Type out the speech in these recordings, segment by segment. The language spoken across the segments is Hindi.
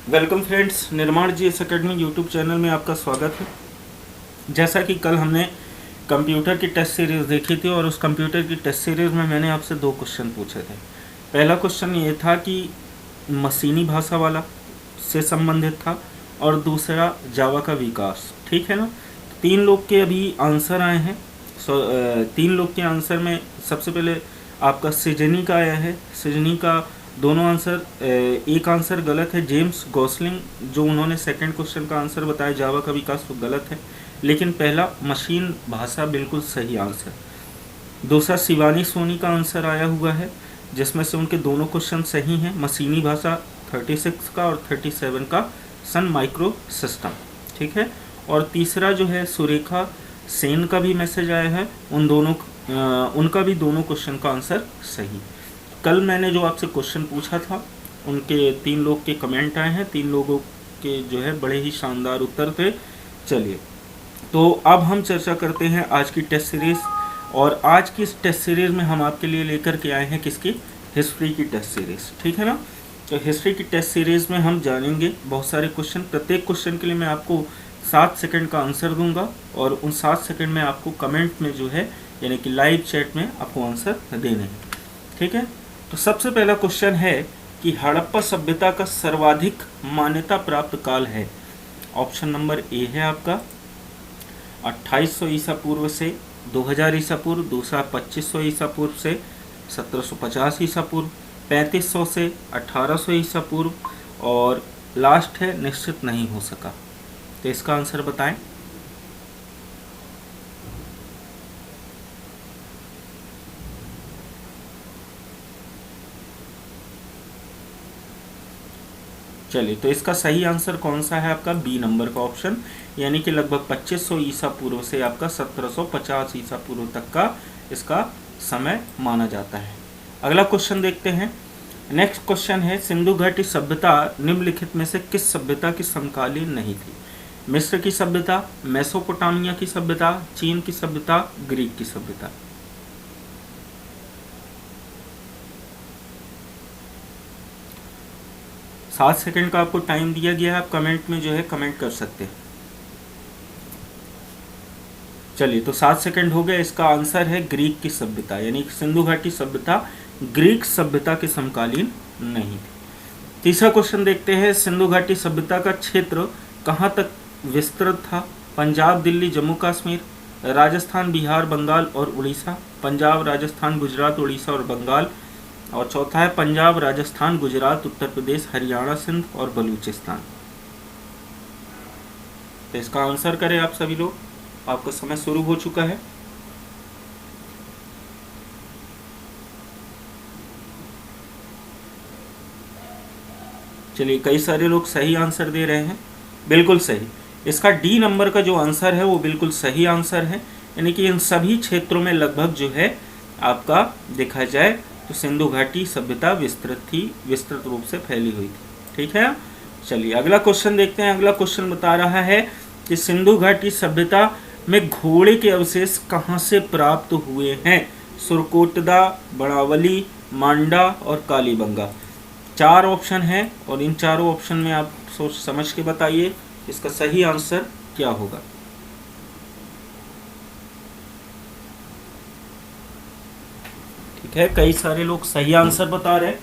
वेलकम फ्रेंड्स, निर्माण जीएस एकेडमी यूट्यूब चैनल में आपका स्वागत है। जैसा कि कल हमने कंप्यूटर की टेस्ट सीरीज़ देखी थी और उस कंप्यूटर की टेस्ट सीरीज़ में मैंने आपसे दो क्वेश्चन पूछे थे। पहला क्वेश्चन ये था कि मशीनी भाषा वाला से संबंधित था और दूसरा जावा का विकास, ठीक है ना। तीन लोग के अभी आंसर आए हैं। तीन लोग के आंसर में सबसे पहले आपका सृजनी का आया है। सृजनी का दोनों आंसर, एक आंसर गलत है। जेम्स गॉसलिंग जो उन्होंने सेकंड क्वेश्चन का आंसर बताया जावा का विकास, वो गलत है, लेकिन पहला मशीन भाषा बिल्कुल सही आंसर। दूसरा शिवानी सोनी का आंसर आया हुआ है, जिसमें से उनके दोनों क्वेश्चन सही हैं। मशीनी भाषा 36 का और 37 का सन माइक्रो सिस्टम, ठीक है। और तीसरा जो है सुरेखा सेन का भी मैसेज आया है, उनका भी दोनों क्वेश्चन का आंसर सही। कल मैंने जो आपसे क्वेश्चन पूछा था, उनके तीन लोग के कमेंट आए हैं। तीन लोगों के जो है बड़े ही शानदार उत्तर थे। चलिए, तो अब हम चर्चा करते हैं आज की टेस्ट सीरीज़। और आज की इस टेस्ट सीरीज़ में हम आपके लिए लेकर के आए हैं किसकी? हिस्ट्री की टेस्ट सीरीज़, ठीक है ना। तो हिस्ट्री की टेस्ट सीरीज़ में हम जानेंगे बहुत सारे क्वेश्चन। प्रत्येक क्वेश्चन के लिए मैं आपको 7 सेकंड का आंसर दूंगा और उन 7 सेकंड में आपको कमेंट में जो है, यानी कि लाइव चैट में आपको आंसर देने हैं, ठीक है। तो सबसे पहला क्वेश्चन है कि हड़प्पा सभ्यता का सर्वाधिक मान्यता प्राप्त काल है। ऑप्शन नंबर ए है आपका 2800 ईसा पूर्व से 2000 ईसा पूर्व। दूसरा 2500 ईसा पूर्व से 1750 ईसा पूर्व। 3500 से 1800 ईसा पूर्व। और लास्ट है निश्चित नहीं हो सका। तो इसका आंसर बताएं। चलिए, तो इसका सही आंसर कौन सा है? आपका बी नंबर का ऑप्शन, यानी कि लगभग 2500 ईसा पूर्व से आपका 1750 ईसा पूर्व तक का इसका समय माना जाता है। अगला क्वेश्चन देखते हैं। नेक्स्ट क्वेश्चन है, सिंधु घाटी सभ्यता निम्नलिखित में से किस सभ्यता की समकालीन नहीं थी? मिस्र की सभ्यता, मेसोपोटामिया की सभ्यता, चीन की सभ्यता, ग्रीक की सभ्यता। 7 सेकंड का आपको टाइम दिया गया है, आप कमेंट में जो है कमेंट कर सकते हैं। चलिए, तो 7 सेकंड हो गए। इसका आंसर है ग्रीक की सभ्यता, यानी सिंधु घाटी सभ्यता ग्रीक सभ्यता के समकालीन नहीं थी। तीसरा क्वेश्चन देखते हैं, सिंधु घाटी सभ्यता का क्षेत्र कहाँ तक विस्तृत था? पंजाब, दिल्ली, जम्मू कश्मीर, राजस्थान, बिहार, बंगाल और उड़ीसा। पंजाब, राजस्थान, गुजरात, उड़ीसा और बंगाल। और चौथा है पंजाब, राजस्थान, गुजरात, उत्तर प्रदेश, हरियाणा, सिंध और बलूचिस्तान। तो इसका आंसर करें आप सभी लोग। आपका समय शुरू हो चुका है। चलिए, कई सारे लोग सही आंसर दे रहे हैं, बिल्कुल सही। इसका डी नंबर का जो आंसर है वो बिल्कुल सही आंसर है, यानी कि इन सभी क्षेत्रों में लगभग जो है आपका देखा जाए तो सिंधु घाटी सभ्यता विस्तृत थी, विस्तृत रूप से फैली हुई थी, ठीक है। चलिए, अगला क्वेश्चन देखते हैं। अगला क्वेश्चन बता रहा है कि सिंधु घाटी सभ्यता में घोड़े के अवशेष कहाँ से प्राप्त हुए हैं? सुरकोटदा, बड़ावली, मांडा और कालीबंगा। 4 ऑप्शन हैं और इन चारों ऑप्शन में आप सोच समझ के बताइए इसका सही आंसर क्या होगा। ठीक है, कई सारे लोग सही आंसर बता रहे हैं।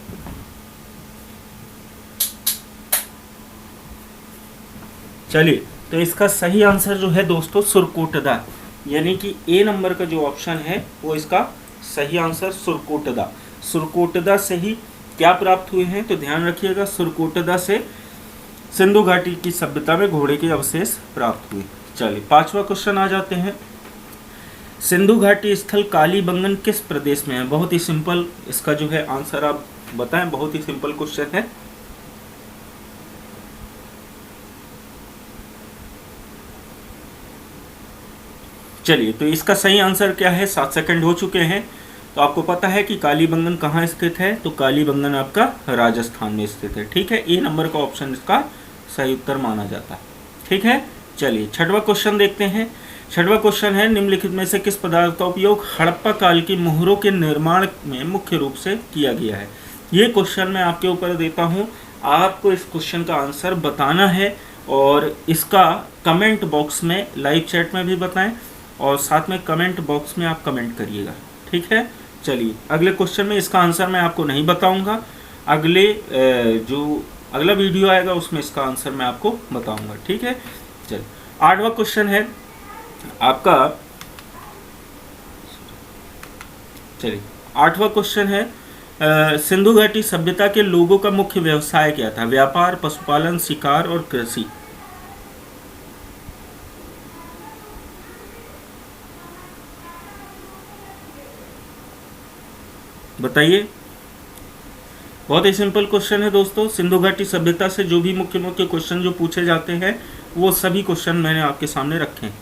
चलिए, तो इसका सही आंसर जो है दोस्तों सुरकोटदा, यानी कि ए नंबर का जो ऑप्शन है वो इसका सही आंसर सुरकोटदा। सुरकोटदा से ही क्या प्राप्त हुए हैं? तो ध्यान रखिएगा, सुरकोटदा से सिंधु घाटी की सभ्यता में घोड़े के अवशेष प्राप्त हुए। चलिए, 5वां क्वेश्चन आ जाते हैं। सिंधु घाटी स्थल कालीबंगन किस प्रदेश में है? बहुत ही सिंपल, इसका जो है आंसर आप बताएं। बहुत ही सिंपल क्वेश्चन है। चलिए, तो इसका सही आंसर क्या है? 7 सेकंड हो चुके हैं। तो आपको पता है कि कालीबंगन कहाँ स्थित है? तो कालीबंगन आपका राजस्थान में स्थित है, ठीक है। ए नंबर का ऑप्शन इसका सही उत्तर माना जाता है, ठीक है। चलिए, 6वां क्वेश्चन देखते हैं। 6वां क्वेश्चन है, निम्नलिखित में से किस पदार्थ का उपयोग हड़प्पा काल की मोहरों के निर्माण में मुख्य रूप से किया गया है? ये क्वेश्चन मैं आपके ऊपर देता हूँ, आपको इस क्वेश्चन का आंसर बताना है और इसका कमेंट बॉक्स में, लाइव चैट में भी बताएं और साथ में कमेंट बॉक्स में आप कमेंट करिएगा, ठीक है। चलिए अगले क्वेश्चन में इसका आंसर मैं आपको नहीं बताऊंगा, जो अगला वीडियो आएगा उसमें इसका आंसर मैं आपको बताऊंगा, ठीक है। चलिए 8वां क्वेश्चन है आपका, चलिए 8वां क्वेश्चन है सिंधु घाटी सभ्यता के लोगों का मुख्य व्यवसाय क्या था? व्यापार, पशुपालन, शिकार और कृषि। बताइए। बहुत ही सिंपल क्वेश्चन है दोस्तों। सिंधु घाटी सभ्यता से जो भी मुख्य मुख्य क्वेश्चन जो पूछे जाते हैं वो सभी क्वेश्चन मैंने आपके सामने रखे हैं।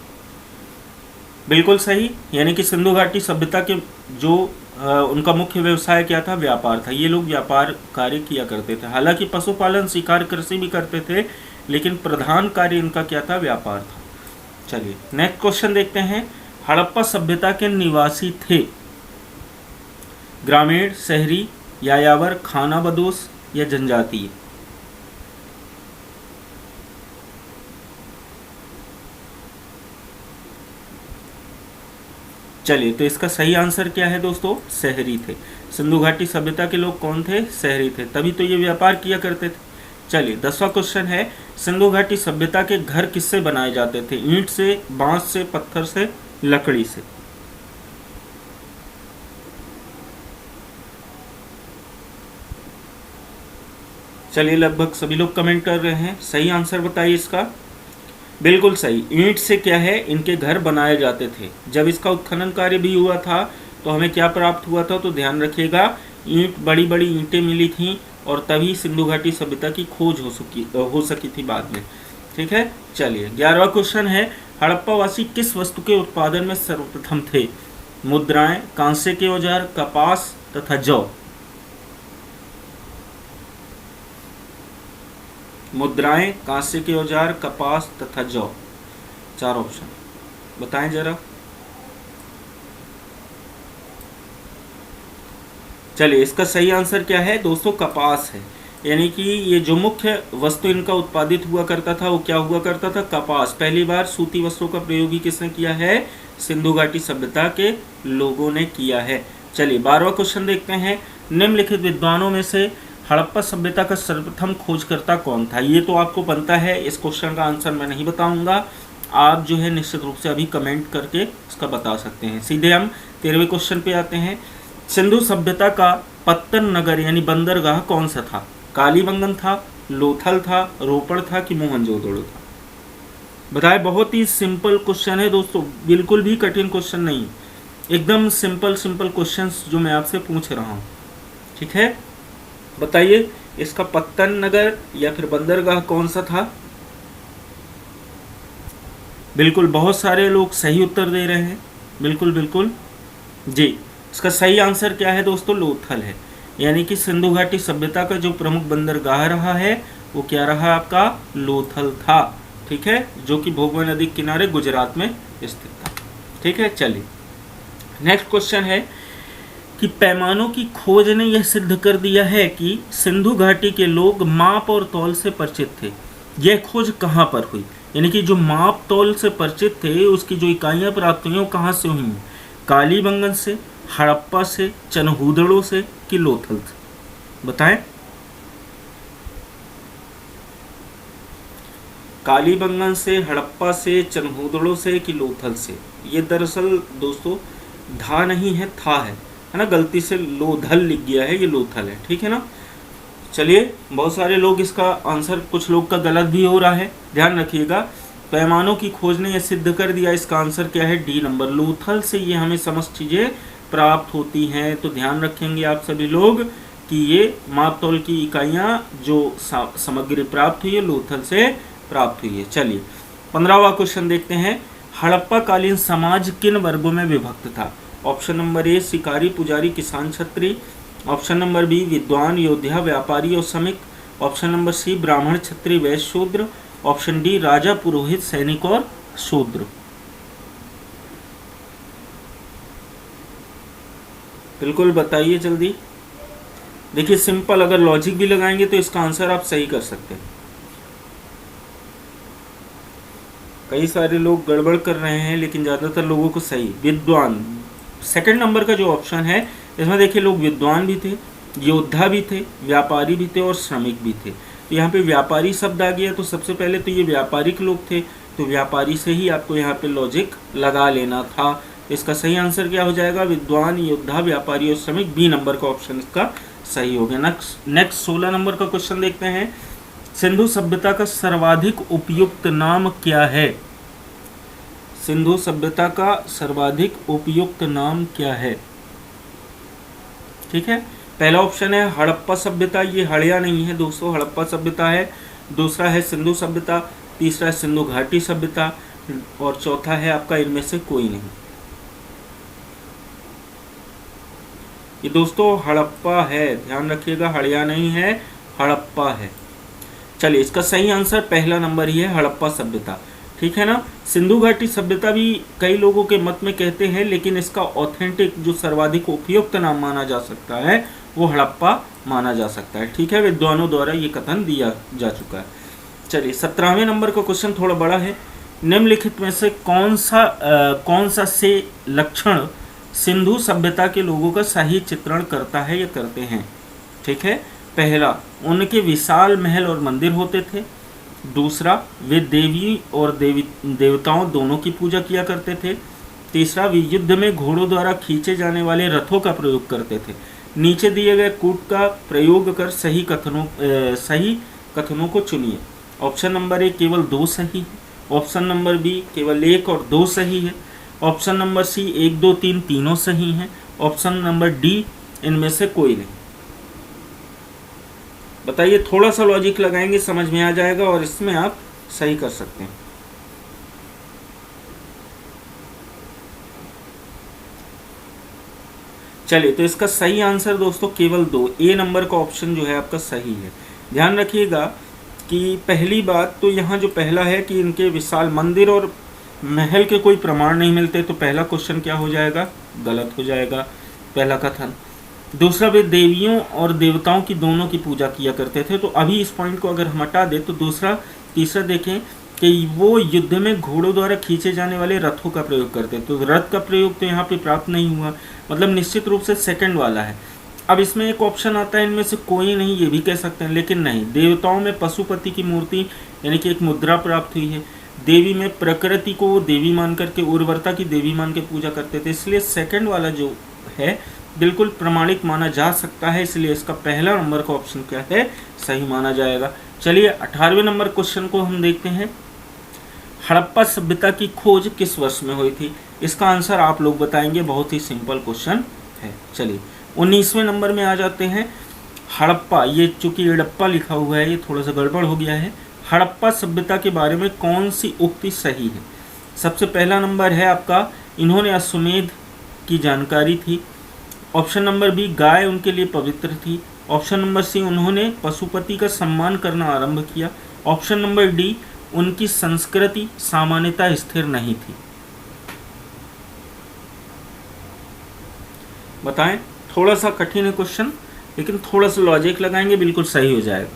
बिल्कुल सही, यानी कि सिंधु घाटी सभ्यता के जो उनका मुख्य व्यवसाय क्या था? व्यापार था। ये लोग व्यापार कार्य किया करते थे। हालांकि पशुपालन, शिकार, कृषि भी करते थे, लेकिन प्रधान कार्य इनका क्या था? व्यापार था। चलिए नेक्स्ट क्वेश्चन देखते हैं। हड़प्पा सभ्यता के निवासी थे ग्रामीण, शहरी, यायावर, खानाबदोश या जनजातीय? चलिए तो इसका सही आंसर क्या है दोस्तों? शहरी थे। सिंधु घाटी सभ्यता के लोग कौन थे? शहरी थे, तभी तो ये व्यापार किया करते थे। चलिए 10वां क्वेश्चन है। सिंधु घाटी सभ्यता के घर किससे बनाए जाते थे? ईंट से, बांस से, पत्थर से, लकड़ी से? चलिए लगभग सभी लोग कमेंट कर रहे हैं। सही आंसर बताइए इसका। बिल्कुल सही, ईंट से क्या है? इनके घर बनाए जाते थे। जब इसका उत्खनन कार्य भी हुआ था तो हमें क्या प्राप्त हुआ था? तो ध्यान रखिएगा, ईंट, बड़ी बड़ी ईंटें मिली थी और तभी सिंधु घाटी सभ्यता की खोज हो सकी थी बाद में, ठीक है। चलिए 11वां क्वेश्चन है। हड़प्पावासी किस वस्तु के उत्पादन में सर्वप्रथम थे? मुद्राएं, कांसे के औजार, कपास तथा जौ? मुद्राएं, कांसे के औजार, कपास तथा जौ, 4 ऑप्शन बताएं जरा। चलिए इसका सही आंसर क्या है दोस्तों? कपास है। यानी कि ये जो मुख्य वस्तु इनका उत्पादित हुआ करता था वो क्या हुआ करता था? कपास। पहली बार सूती वस्त्रों का प्रयोग ही किसने किया है? सिंधु घाटी सभ्यता के लोगों ने किया है। चलिए 12वां क्वेश्चन देखते हैं। निम्नलिखित विद्वानों में से हड़प्पा सभ्यता का सर्वप्रथम खोजकर्ता कौन था? ये तो आपको बनता है, इस क्वेश्चन का आंसर मैं नहीं बताऊंगा, आप जो है निश्चित रूप से अभी कमेंट करके इसका बता सकते हैं। सीधे हम 13वें क्वेश्चन पे आते हैं। सिंधु सभ्यता का पत्तन नगर यानी बंदरगाह कौन सा था? कालीबंगन था, लोथल था, रोपड़ था कि मोहनजोदड़ो था? बताए। बहुत ही सिंपल क्वेश्चन है दोस्तों, बिल्कुल भी कठिन क्वेश्चन नहीं, एकदम सिंपल क्वेश्चंस जो मैं आपसे पूछ रहा हूँ, ठीक है। बताइए इसका पत्तन नगर या फिर बंदरगाह कौन सा था? बिल्कुल बहुत सारे लोग सही उत्तर दे रहे हैं। बिल्कुल जी। इसका सही आंसर क्या है दोस्तों? लोथल है। यानी कि सिंधु घाटी सभ्यता का जो प्रमुख बंदरगाह रहा है वो क्या रहा? आपका लोथल था, ठीक है, जो कि भोगवा नदी के किनारे गुजरात में स्थित था, ठीक है। चलिए नेक्स्ट क्वेश्चन है कि पैमानों की खोज ने यह सिद्ध कर दिया है कि सिंधु घाटी के लोग माप और तौल से परिचित थे। यह खोज कहाँ पर हुई? यानी कि जो माप तौल से परिचित थे उसकी जो इकाइयाँ प्राप्त हुई वो कहाँ से हुई? कालीबंगन से, हड़प्पा से, चनहूदड़ो से कि लोथल से? बताएं। कालीबंगन से, हड़प्पा से, चनहूदड़ो से कि लोथल से? ये दरअसल दोस्तों धा नहीं है, था है ना, गलती से लोधल लिख गया है, ये लोथल है, ठीक है ना। चलिए बहुत सारे लोग इसका आंसर, कुछ लोग का गलत भी हो रहा है, ध्यान रखिएगा। पैमानों की खोज ने यह सिद्ध कर दिया, इसका आंसर क्या है? डी नंबर, लोथल से ये हमें समस्त चीज़ें प्राप्त होती हैं। तो ध्यान रखेंगे आप सभी लोग कि ये माप तौल की इकाइयाँ जो सामग्री प्राप्त हुई है लोथल से प्राप्त हुई है। चलिए 15वां क्वेश्चन देखते हैं। हड़प्पा कालीन समाज किन वर्गों में विभक्त था? ऑप्शन नंबर ए शिकारी, पुजारी, किसान, छत्री। ऑप्शन नंबर बी विद्वान, योद्धा, व्यापारी और श्रमिक। ऑप्शन नंबर सी ब्राह्मण, क्षत्रिय, वैश्य, शूद्र। ऑप्शन डी राजा, पुरोहित, सैनिक और शूद्र। बिल्कुल बताइए जल्दी। देखिए सिंपल, अगर लॉजिक भी लगाएंगे तो इसका आंसर आप सही कर सकते हैं। कई सारे लोग गड़बड़ कर रहे हैं लेकिन ज़्यादातर लोगों को सही। विद्वान, सेकंड नंबर का जो ऑप्शन है इसमें देखिए लोग विद्वान भी थे, योद्धा भी थे, व्यापारी भी थे और श्रमिक भी थे। तो यहाँ पे व्यापारी शब्द आ गया, तो सबसे पहले तो ये व्यापारिक लोग थे, तो व्यापारी से ही आपको यहाँ पे लॉजिक लगा लेना था। इसका सही आंसर क्या हो जाएगा? विद्वान, योद्धा, व्यापारी और श्रमिक। बी नंबर का ऑप्शन इसका सही हो गया। नेक्स्ट 16 नंबर का क्वेश्चन देखते हैं। सिंधु सभ्यता का सर्वाधिक उपयुक्त नाम क्या है? सिंधु सभ्यता का सर्वाधिक उपयुक्त नाम क्या है? ठीक है, पहला ऑप्शन है हड़प्पा सभ्यता, ये हड़िया नहीं है दोस्तों, हड़प्पा सभ्यता है। दूसरा है सिंधु सभ्यता, तीसरा है सिंधु घाटी सभ्यता और चौथा है आपका इनमें से कोई नहीं। ये दोस्तों हड़प्पा है, ध्यान रखिएगा, हड़िया नहीं है, हड़प्पा है। चलिए इसका सही आंसर पहला नंबर ही है, हड़प्पा सभ्यता। ठीक है ना। सिंधु घाटी सभ्यता भी कई लोगों के मत में कहते हैं, लेकिन इसका ऑथेंटिक जो सर्वाधिक उपयुक्त नाम माना जा सकता है वो हड़प्पा माना जा सकता है। ठीक है, विद्वानों द्वारा ये कथन दिया जा चुका है। चलिए 17वें नंबर का क्वेश्चन थोड़ा बड़ा है। निम्नलिखित में से कौन सा से लक्षण सिंधु सभ्यता के लोगों का सही चित्रण करता है या करते हैं? ठीक है, पहला, उनके विशाल महल और मंदिर होते थे। दूसरा, वे देवी और देवताओं दोनों की पूजा किया करते थे। तीसरा, वे युद्ध में घोड़ों द्वारा खींचे जाने वाले रथों का प्रयोग करते थे। नीचे दिए गए कूट का प्रयोग कर सही कथनों को चुनिए। ऑप्शन नंबर ए केवल 2 सही है, ऑप्शन नंबर बी केवल 1 और 2 सही है, ऑप्शन नंबर सी 1 2 3 तीनों सही हैं, ऑप्शन नंबर डी इनमें से कोई नहीं। बताइए, थोड़ा सा लॉजिक लगाएंगे समझ में आ जाएगा और इसमें आप सही कर सकते हैं। चलिए तो इसका सही आंसर दोस्तों केवल 2, ए नंबर का ऑप्शन जो है आपका सही है। ध्यान रखिएगा कि पहली बात तो यहाँ जो पहला है कि इनके विशाल मंदिर और महल के कोई प्रमाण नहीं मिलते, तो पहला क्वेश्चन क्या हो जाएगा? गलत हो जाएगा पहला कथन। दूसरा, वे देवियों और देवताओं की दोनों की पूजा किया करते थे, तो अभी इस पॉइंट को अगर हम हटा दें तो तीसरा देखें कि वो युद्ध में घोड़ों द्वारा खींचे जाने वाले रथों का प्रयोग करते, तो रथ का प्रयोग तो यहाँ पे प्राप्त नहीं हुआ, मतलब निश्चित रूप से सेकंड वाला है। अब इसमें एक ऑप्शन आता है इनमें से कोई नहीं, ये भी कह सकते हैं, लेकिन नहीं, देवताओं में पशुपति की मूर्ति यानी कि एक मुद्रा प्राप्त हुई है। देवी में प्रकृति को देवी मान करके, उर्वरता की देवी मान के पूजा करते थे, इसलिए सेकंड वाला जो है बिल्कुल प्रमाणिक माना जा सकता है, इसलिए इसका पहला नंबर का ऑप्शन क्या है? सही माना जाएगा। चलिए 18वें नंबर क्वेश्चन को हम देखते हैं। हड़प्पा सभ्यता की खोज किस वर्ष में हुई थी? इसका आंसर आप लोग बताएंगे, बहुत ही सिंपल क्वेश्चन है। चलिए 19वें नंबर में आ जाते हैं। हड़प्पा, ये चूंकि हड़प्पा लिखा हुआ है ये थोड़ा सा गड़बड़ हो गया है। हड़प्पा सभ्यता के बारे में कौन सी उक्ति सही है? सबसे पहला नंबर है आपका, इन्होंने अश्वमेध की जानकारी थी। ऑप्शन नंबर बी, गाय उनके लिए पवित्र थी। ऑप्शन नंबर सी, उन्होंने पशुपति का सम्मान करना आरंभ किया। ऑप्शन नंबर डी, उनकी संस्कृति सामान्यतः स्थिर नहीं थी। बताएं, थोड़ा सा कठिन है क्वेश्चन, लेकिन थोड़ा सा लॉजिक लगाएंगे बिल्कुल सही हो जाएगा।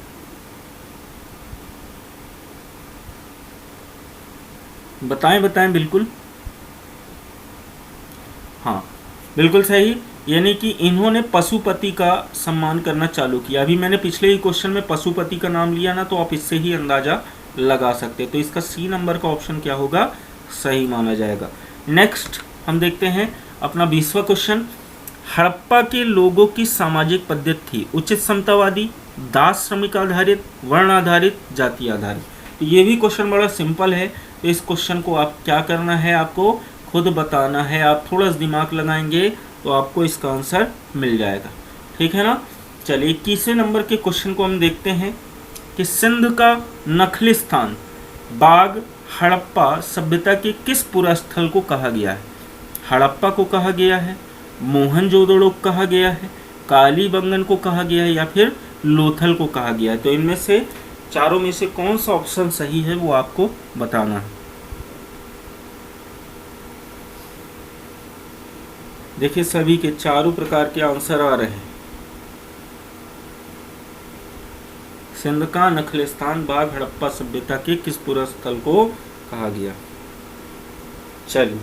बताएं बिल्कुल। हाँ बिल्कुल सही, यानी कि इन्होंने पशुपति का सम्मान करना चालू किया। अभी मैंने पिछले ही क्वेश्चन में पशुपति का नाम लिया ना, तो आप इससे ही अंदाजा लगा सकते हैं। तो इसका सी नंबर का ऑप्शन क्या होगा? सही माना जाएगा। नेक्स्ट हम देखते हैं अपना 20वां क्वेश्चन। हड़प्पा के लोगों की सामाजिक पद्धति थी उचित समतावादी, दास श्रमिक आधारित, वर्ण आधारित, जाति आधारित। तो ये भी क्वेश्चन बड़ा सिंपल है, तो इस क्वेश्चन को आप क्या करना है, आपको खुद बताना है। आप थोड़ा सा दिमाग लगाएंगे तो आपको इसका आंसर मिल जाएगा। ठीक है ना। चलिए 21वें नंबर के क्वेश्चन को हम देखते हैं कि सिंध का नखलिस्तान बाग हड़प्पा सभ्यता के किस पुरा स्थल को कहा गया है? हड़प्पा को कहा गया है, मोहनजोदड़ो को कहा गया है, कालीबंगन को कहा गया है, या फिर लोथल को कहा गया है? तो इनमें से चारों में से कौन सा ऑप्शन सही है वो आपको बताना है। देखिए सभी के चारों प्रकार के आंसर आ रहे हैं। सिंध का नखलिस्तान बाग हड़प्पा सभ्यता के किस पूरा स्थल को कहा गया? चलिए,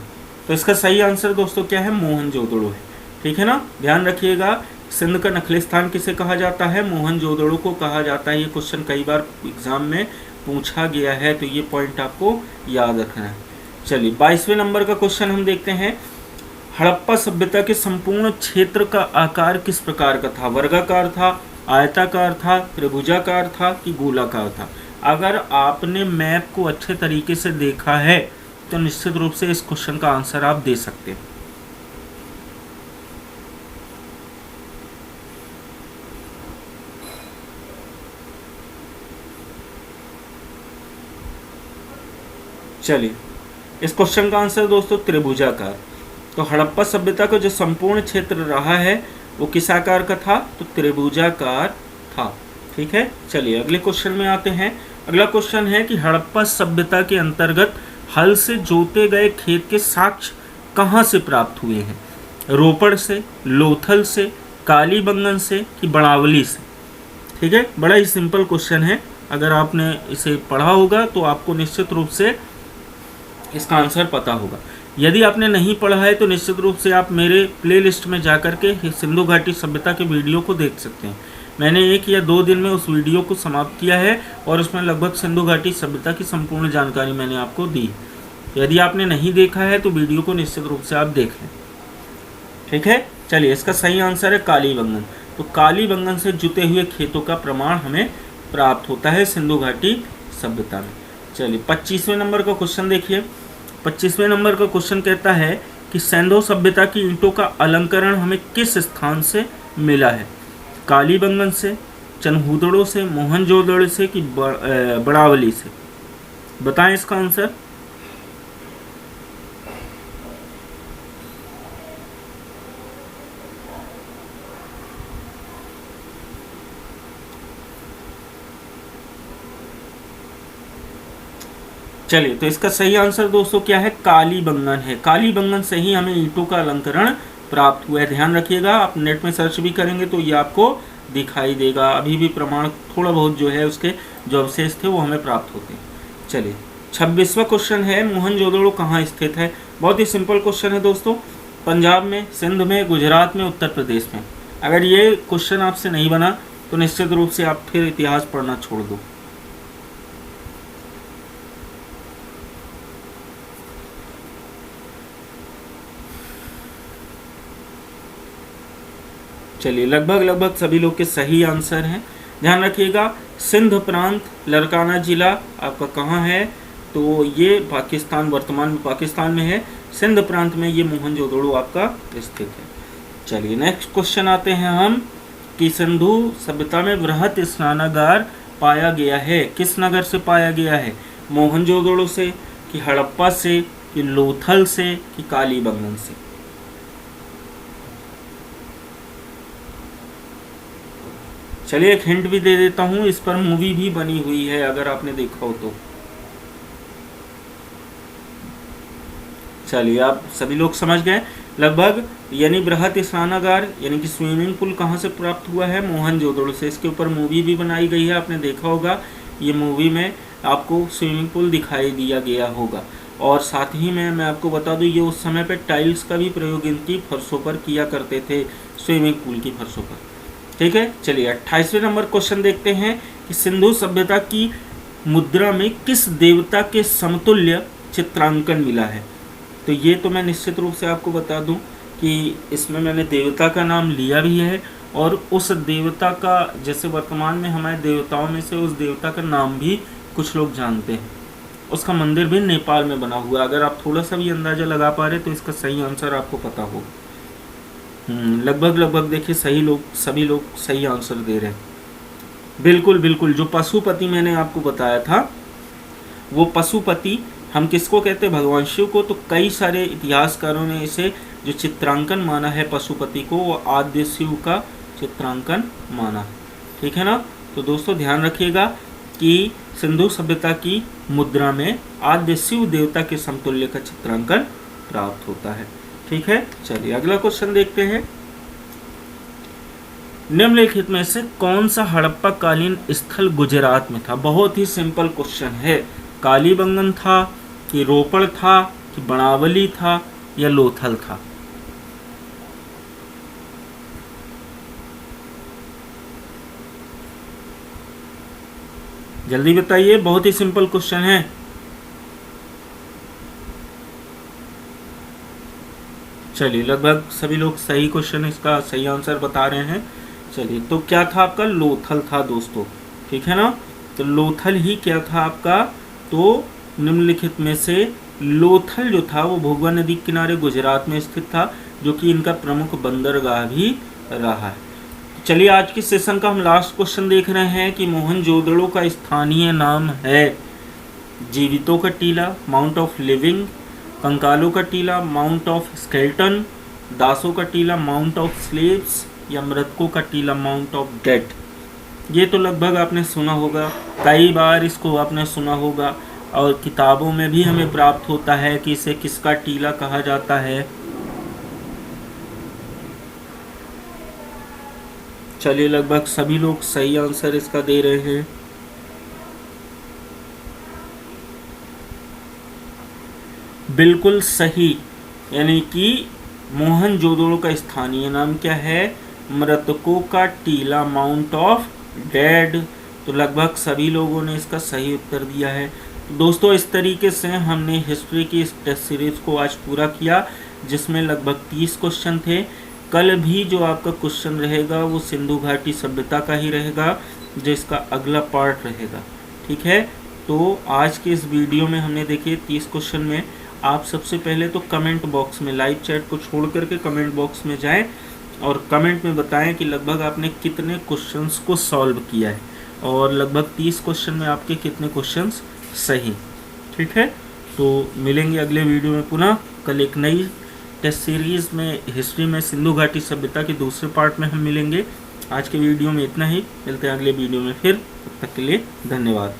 तो इसका सही आंसर दोस्तों क्या है? मोहनजोदड़ो है। ठीक है ना, ध्यान रखिएगा, सिंध का नखलिस्तान किसे कहा जाता है? मोहनजोदड़ो को कहा जाता है। ये क्वेश्चन कई बार एग्जाम में पूछा गया है, तो ये पॉइंट आपको याद रखना है। चलिए, 22वें नंबर का क्वेश्चन हम देखते हैं। हड़प्पा सभ्यता के संपूर्ण क्षेत्र का आकार किस प्रकार का था? वर्गाकार था, आयताकार था, त्रिभुजाकार था कि गोलाकार था? अगर आपने मैप को अच्छे तरीके से देखा है तो निश्चित रूप से इस क्वेश्चन का आंसर आप दे सकते हैं। चलिए, इस क्वेश्चन का आंसर दोस्तों त्रिभुजाकार। तो हड़प्पा सभ्यता का जो संपूर्ण क्षेत्र रहा है वो किस आकार का था? तो त्रिभुजाकार था। ठीक है, चलिए अगले क्वेश्चन में आते हैं। अगला क्वेश्चन है कि हड़प्पा सभ्यता के अंतर्गत हल से जोते गए खेत के साक्ष्य कहाँ से प्राप्त हुए हैं? रोपड़ से, लोथल से, कालीबंगन से कि बड़ावली से? ठीक है, बड़ा ही सिंपल क्वेश्चन है। अगर आपने इसे पढ़ा होगा तो आपको निश्चित रूप से इसका आंसर पता होगा। यदि आपने नहीं पढ़ा है तो निश्चित रूप से आप मेरे प्लेलिस्ट में जाकर के सिंधु घाटी सभ्यता के वीडियो को देख सकते हैं। मैंने 1 या 2 दिन में उस वीडियो को समाप्त किया है और उसमें लगभग सिंधु घाटी सभ्यता की संपूर्ण जानकारी मैंने आपको दी। यदि आपने नहीं देखा है तो वीडियो को निश्चित रूप से आप देख लें। ठीक है, चलिए इसका सही आंसर है कालीबंगन। तो कालीबंगन से जुते हुए खेतों का प्रमाण हमें प्राप्त होता है सिंधु घाटी सभ्यता में। चलिए 25वें नंबर का क्वेश्चन देखिए। 25वें नंबर का क्वेश्चन कहता है कि सिंधु सभ्यता की ईंटों का अलंकरण हमें किस स्थान से मिला है? कालीबंगन से, चनहूदड़ो से, मोहनजोदड़ो से कि बड़ावली से? बताएं इसका आंसर। चलिए, तो इसका सही आंसर दोस्तों क्या है? कालीबंगन है। कालीबंगन से ही हमें ईंटों का अलंकरण प्राप्त हुआ है। ध्यान रखिएगा, आप नेट में सर्च भी करेंगे तो ये आपको दिखाई देगा। अभी भी प्रमाण थोड़ा बहुत जो है उसके जो अवशेष थे वो हमें प्राप्त होते हैं। चलिए 26वां क्वेश्चन है, मोहनजोदड़ो कहाँ स्थित है? बहुत ही सिंपल क्वेश्चन है दोस्तों। पंजाब में, सिंध में, गुजरात में, उत्तर प्रदेश में? अगर ये क्वेश्चन आपसे नहीं बना तो निश्चित रूप से आप फिर इतिहास पढ़ना छोड़ दो। चलिए, लगभग सभी लोग के सही आंसर हैं। ध्यान रखिएगा, सिंध प्रांत, लड़काना जिला आपका कहाँ है? तो ये पाकिस्तान, वर्तमान में पाकिस्तान में है। सिंध प्रांत में ये मोहनजोदड़ो आपका स्थित है। चलिए नेक्स्ट क्वेश्चन आते हैं हम कि सिंधु सभ्यता में वृहत स्नानागार पाया गया है, किस नगर से पाया गया है? मोहनजोदड़ो से कि हड़प्पा से कि लोथल से कि कालीबंगन से? चलिए एक हिंट भी दे देता हूँ, इस पर मूवी भी बनी हुई है अगर आपने देखा हो तो। चलिए आप सभी लोग समझ गए लगभग। यानी बृहत स्नानागार यानी कि स्विमिंग पूल कहाँ से प्राप्त हुआ है? मोहनजोदड़ो से। इसके ऊपर मूवी भी बनाई गई है, आपने देखा होगा। ये मूवी में आपको स्विमिंग पूल दिखाई दिया गया होगा। और साथ ही में मैं आपको बता दूं, ये उस समय पे टाइल्स का भी प्रयोग इनकी फर्शों पर किया करते थे, स्विमिंग पूल की फर्शों पर। ठीक है, चलिए 28वें नंबर क्वेश्चन देखते हैं कि सिंधु सभ्यता की मुद्रा में किस देवता के समतुल्य चित्रांकन मिला है? तो ये तो मैं निश्चित रूप से आपको बता दूं कि इसमें मैंने देवता का नाम लिया भी है और उस देवता का, जैसे वर्तमान में हमारे देवताओं में से उस देवता का नाम भी कुछ लोग जानते हैं। उसका मंदिर भी नेपाल में बना हुआ है। अगर आप थोड़ा सा भी अंदाज़ा लगा पा रहे तो इसका सही आंसर आपको पता हो। लगभग देखिए सभी लोग सही आंसर दे रहे हैं। बिल्कुल जो पशुपति मैंने आपको बताया था, वो पशुपति हम किसको कहते हैं? भगवान शिव को। तो कई सारे इतिहासकारों ने इसे जो चित्रांकन माना है पशुपति को, वो आद्य शिव का चित्रांकन माना है। ठीक है ना? तो दोस्तों ध्यान रखिएगा कि सिंधु सभ्यता की मुद्रा में आद्य शिव देवता के समतुल्य का चित्रांकन प्राप्त होता है। ठीक है, चलिए अगला क्वेश्चन देखते हैं। निम्नलिखित में से कौन सा हड़प्पा कालीन स्थल गुजरात में था? बहुत ही सिंपल क्वेश्चन है। कालीबंगन था कि रोपड़ था कि बनावली था या लोथल था? जल्दी बताइए, बहुत ही सिंपल क्वेश्चन है। चलिए, लगभग सभी लोग सही क्वेश्चन, इसका सही आंसर बता रहे हैं। चलिए, तो क्या था आपका? लोथल था दोस्तों, ठीक है ना। तो लोथल ही क्या था आपका? तो निम्नलिखित में से लोथल जो था वो भोगवा नदी के किनारे गुजरात में स्थित था, जो कि इनका प्रमुख बंदरगाह भी रहा है। चलिए, आज के सेशन का हम लास्ट क्वेश्चन देख रहे हैं कि मोहनजोदड़ो का स्थानीय नाम है जीवितों का टीला, माउंट ऑफ लिविंग, कंकालों का टीला, माउंट ऑफ स्केल्टन, दासों का टीला, माउंट ऑफ स्लेव्स, या मृतकों का टीला, माउंट ऑफ डेड। ये तो लगभग आपने सुना होगा, कई बार इसको आपने सुना होगा, और किताबों में भी हमें प्राप्त होता है कि इसे किसका टीला कहा जाता है। चलिए, लगभग सभी लोग सही आंसर इसका दे रहे हैं। बिल्कुल सही, यानी कि मोहनजोदड़ो का स्थानीय नाम क्या है? मृतकों का टीला, माउंट ऑफ डेड। तो लगभग सभी लोगों ने इसका सही उत्तर दिया है। तो दोस्तों, इस तरीके से हमने हिस्ट्री की इस टेस्ट सीरीज को आज पूरा किया, जिसमें लगभग 30 क्वेश्चन थे। कल भी जो आपका क्वेश्चन रहेगा वो सिंधु घाटी सभ्यता का ही रहेगा, जो इसका अगला पार्ट रहेगा, ठीक है। तो आज के इस वीडियो में हमने देखिए 30 क्वेश्चन में आप सबसे पहले तो कमेंट बॉक्स में, लाइव चैट को छोड़ करके कमेंट बॉक्स में जाएं और कमेंट में बताएं कि लगभग आपने कितने क्वेश्चंस को सॉल्व किया है, और लगभग 30 क्वेश्चन में आपके कितने क्वेश्चंस सही, ठीक है। तो मिलेंगे अगले वीडियो में पुनः। कल एक नई टेस्ट सीरीज़ में हिस्ट्री में सिंधु घाटी सभ्यता के दूसरे पार्ट में हम मिलेंगे। आज के वीडियो में इतना ही, मिलते हैं अगले वीडियो में फिर। तब तक के लिए धन्यवाद।